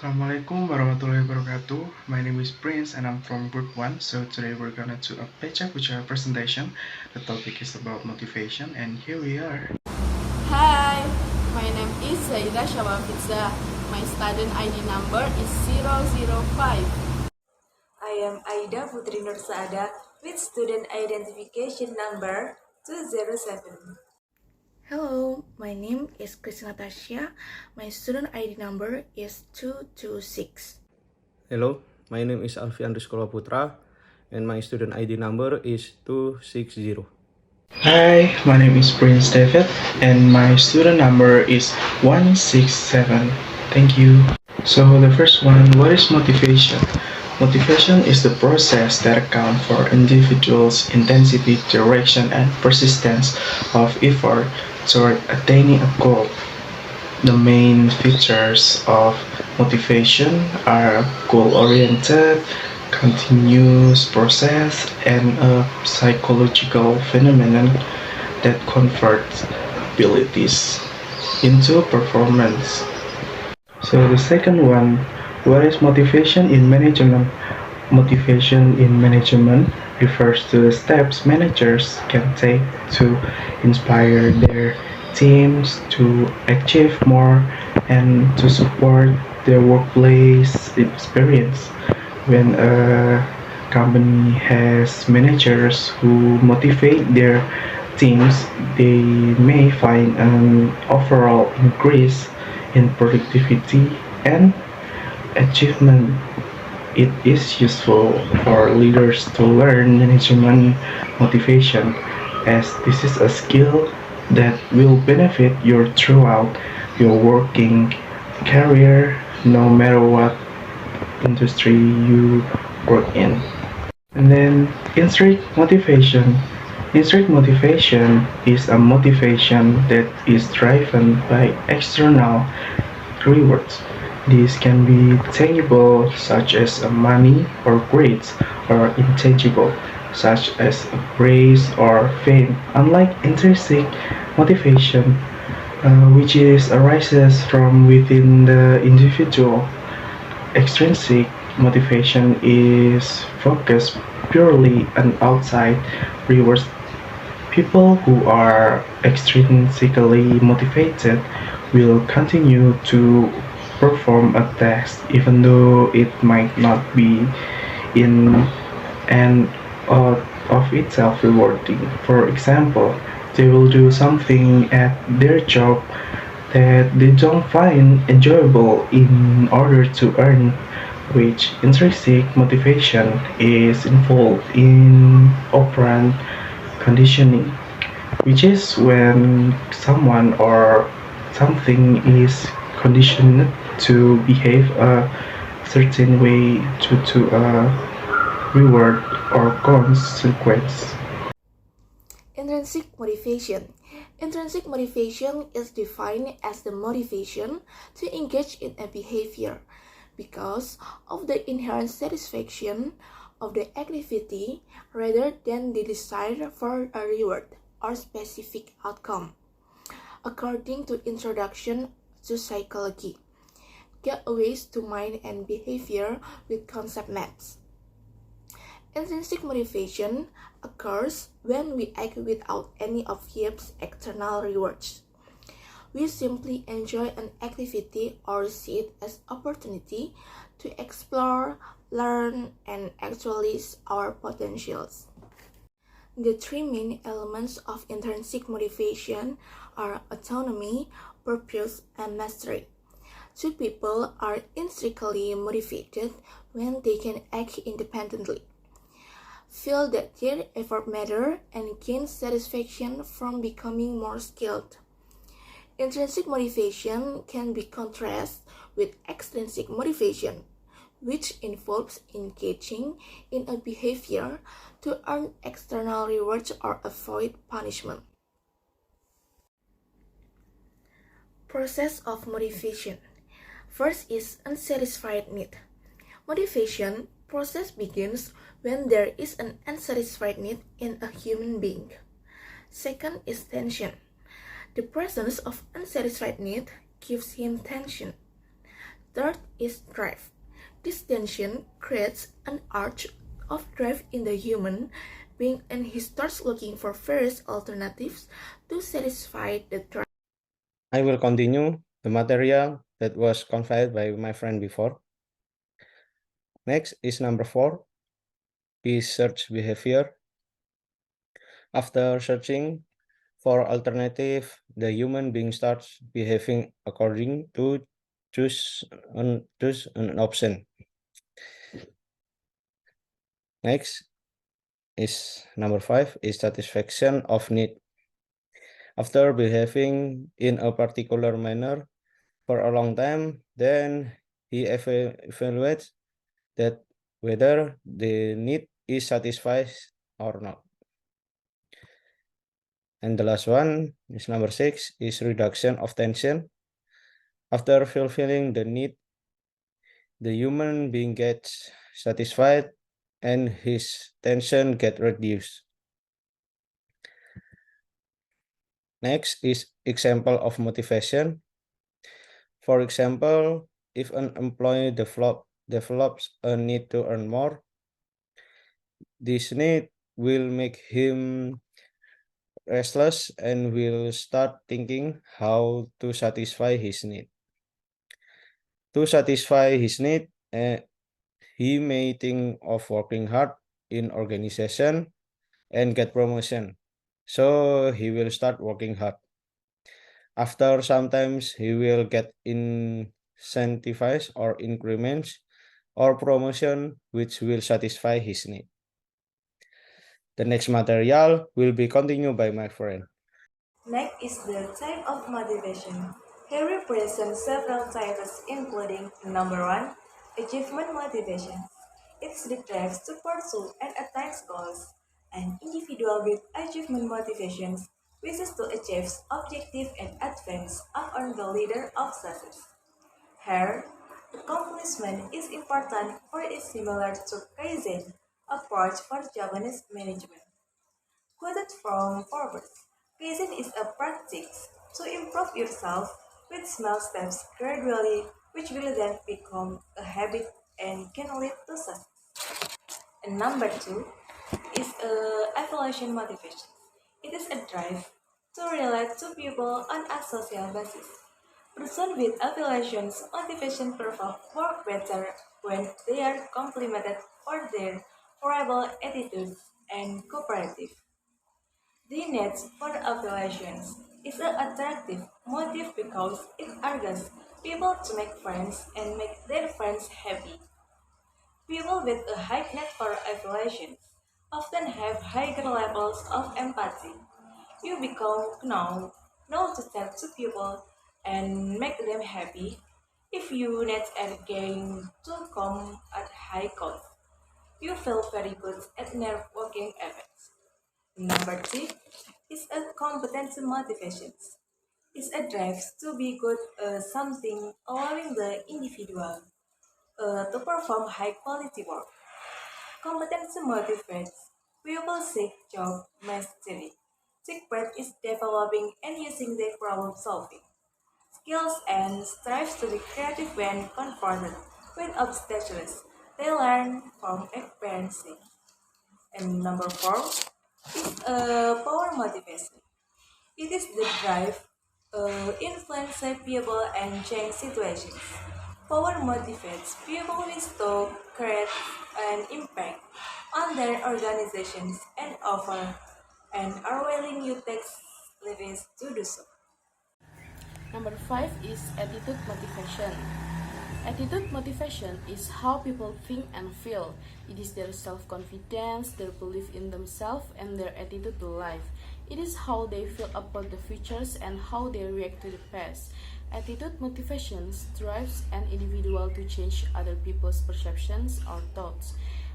Assalamualaikum warahmatullahi wabarakatuh. My name is Prince and I'm from Group 1. So today we're gonna do a Pecha presentation. The topic is about motivation and here we are. Hi, my name is Zhaahira Hafidzah. My student ID number is 005. I am Aida Putri with student identification number 207. Hello, my name is Christina Tasya. My student ID number is 226. Hello, my name is Alvian Risqullah Putra and my student ID number is 260. Hi, my name is Prince David and my student number is 167. Thank you. So the first one, what is motivation? Motivation is the process that accounts for individuals' intensity, direction, and persistence of effort toward attaining a goal. The main features of motivation are goal-oriented, continuous process, and a psychological phenomenon that converts abilities into performance. So the second one, what is motivation in management? Motivation in management refers to the steps managers can take to inspire their teams to achieve more and to support their workplace experience. When a company has managers who motivate their teams, they may find an overall increase in productivity and achievement. It is useful for leaders to learn management motivation, as this is a skill that will benefit you throughout your working career, no matter what industry you work in. And then intrinsic motivation. Intrinsic motivation is a motivation that is driven by external rewards. These can be tangible, such as money or grades, or intangible, such as praise or fame. Unlike intrinsic motivation, which arises from within the individual, extrinsic motivation is focused purely on outside rewards. People who are extrinsically motivated will continue to perform a task even though it might not be in and of itself rewarding. For example, they will do something at their job that they don't find enjoyable in order to earn wage. Intrinsic motivation is involved in operant conditioning, which is when someone or something is conditioned to behave a certain way due to a reward or consequence. Intrinsic motivation. Intrinsic motivation is defined as the motivation to engage in a behavior because of the inherent satisfaction of the activity rather than the desire for a reward or specific outcome. According to Introduction to Psychology, Gateways to Mind and Behavior with Concept Maps. Intrinsic motivation occurs when we act without any obvious external rewards. We simply enjoy an activity or see it as opportunity to explore, learn, and actualize our potentials. The three main elements of intrinsic motivation are autonomy, purpose, and mastery. Two people are intrinsically motivated when they can act independently, feel that their effort matters, and gain satisfaction from becoming more skilled. Intrinsic motivation can be contrasted with extrinsic motivation, which involves engaging in a behavior to earn external rewards or avoid punishment. Process of motivation. First is unsatisfied need. Motivation process begins when there is an unsatisfied need in a human being. Second is tension. The presence of unsatisfied need gives him tension. Third is drive. This tension creates an arch of drive in the human being, and he starts looking for various alternatives to satisfy the drive. I will continue the material that was conveyed by my friend before. Next is number 4, is search behavior. After searching for alternative, the human being starts behaving according to choose an option. Next is number 5, is satisfaction of need. After behaving in a particular manner for a long time, then he evaluates that whether the need is satisfied or not. And the last one is number 6, is reduction of tension. After fulfilling the need, the human being gets satisfied and his tension get reduced. Next is example of motivation. For example, if an employee develops a need to earn more, this need will make him restless and will start thinking how to satisfy his need. To satisfy his need, he may think of working hard in organization and get promotion. So he will start working hard. After sometimes he will get incentivized or increments or promotion which will satisfy his need. The next material will be continued by my friend. Next is the type of motivation. Here represents several types including number 1, achievement motivation. It's the drive to pursue and attain goals. An individual with achievement motivations wishes to achieve objective and advance upon the leader of success. Here, accomplishment is important for it is similar to Kaizen approach for Japanese management. Quoted from Forbes, Kaizen is a practice to improve yourself with small steps gradually, which will then become a habit and can lead to success. And number 2 is evaluation motivation. It is a drive to relate to people on a social basis. Person with evaluations motivation perform work better when they are complimented for their favorable attitudes and cooperative. The need for evaluations is an attractive motive because it urges people to make friends and make their friends happy. People with a high need for evaluations often have higher levels of empathy. You become know to tell to people and make them happy if you net are going to come at high cost. You feel very good at networking events. Number 3 is a competency motivations. It's a drive to be good at something allowing the individual to perform high quality work. Competency motivates people seek job mastery. Seek breadth is developing and using their problem solving skills and strives to be creative when confronted with obstacles. They learn from experience. And number 4 is power motivation. It is the drive, influence people and change situations. Power motivates people with to create an impact on their organizations and offer and are willing to take levies to do so. Number 5 is attitude motivation. Attitude motivation is how people think and feel. It is their self-confidence, their belief in themselves, and their attitude to life. It is how they feel about the futures and how they react to the past. Attitude motivation drives an individual to change other people's perceptions or thoughts.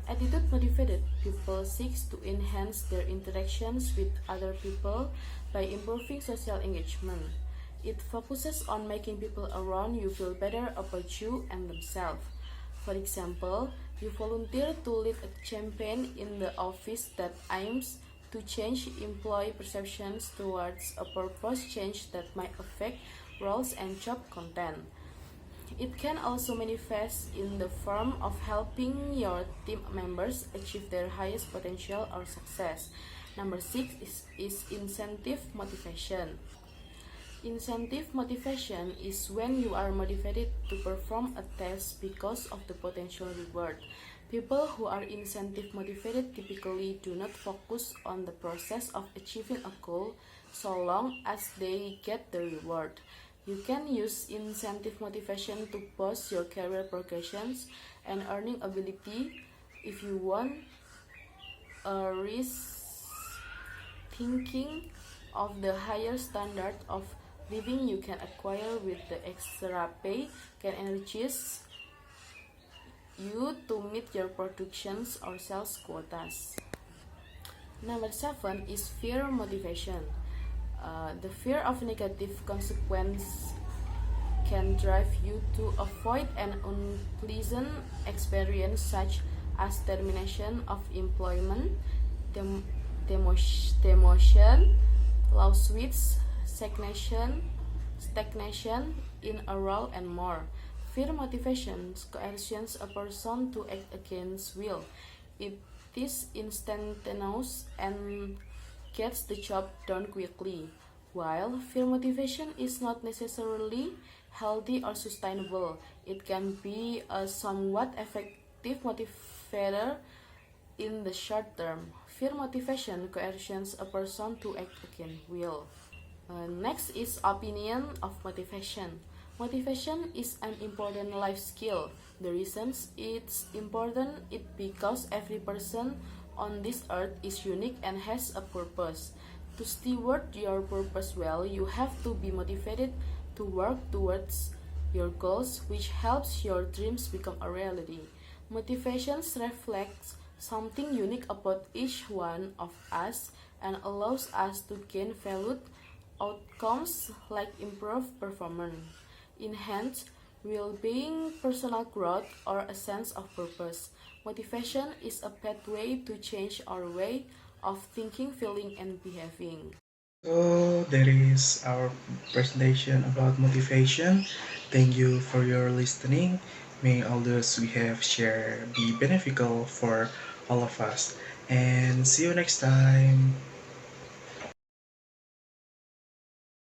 Attitude motivated people seek to enhance their interactions with other people by improving social engagement. It focuses on making people around you feel better about you and themselves. For example, you volunteer to lead a campaign in the office that aims to change employee perceptions towards a purpose change that might affect roles and job content. It can also manifest in the form of helping your team members achieve their highest potential or success. Number 6 is incentive motivation. Incentive motivation is when you are motivated to perform a task because of the potential reward. People who are incentive motivated typically do not focus on the process of achieving a goal so long as they get the reward. You can use incentive motivation to boost your career progressions and earning ability if you want a risk thinking of the higher standard of living you can acquire with the extra pay can enrich you to meet your productions or sales quotas. Number 7 is fear motivation. The fear of negative consequence can drive you to avoid an unpleasant experience such as termination of employment, demotion, lawsuits, stagnation in a role, and more. Fear motivation coercions a person to act against will. It is instantaneous and gets the job done quickly, while fear motivation is not necessarily healthy or sustainable. It can be a somewhat effective motivator in the short term. Fear motivation coercions a person to act against will. Next is opinion of motivation. Motivation is an important life skill. The reasons it's important is because every person on this earth is unique and has a purpose. To steward your purpose well, you have to be motivated to work towards your goals, which helps your dreams become a reality. Motivations reflects something unique about each one of us and allows us to gain valued outcomes like improved performance, enhanced well-being, personal growth, or a sense of purpose. Motivation is a pathway to change our way of thinking, feeling, and behaving. So that is our presentation about motivation. Thank you for your listening. May all those we have shared be beneficial for all of us. And see you next time.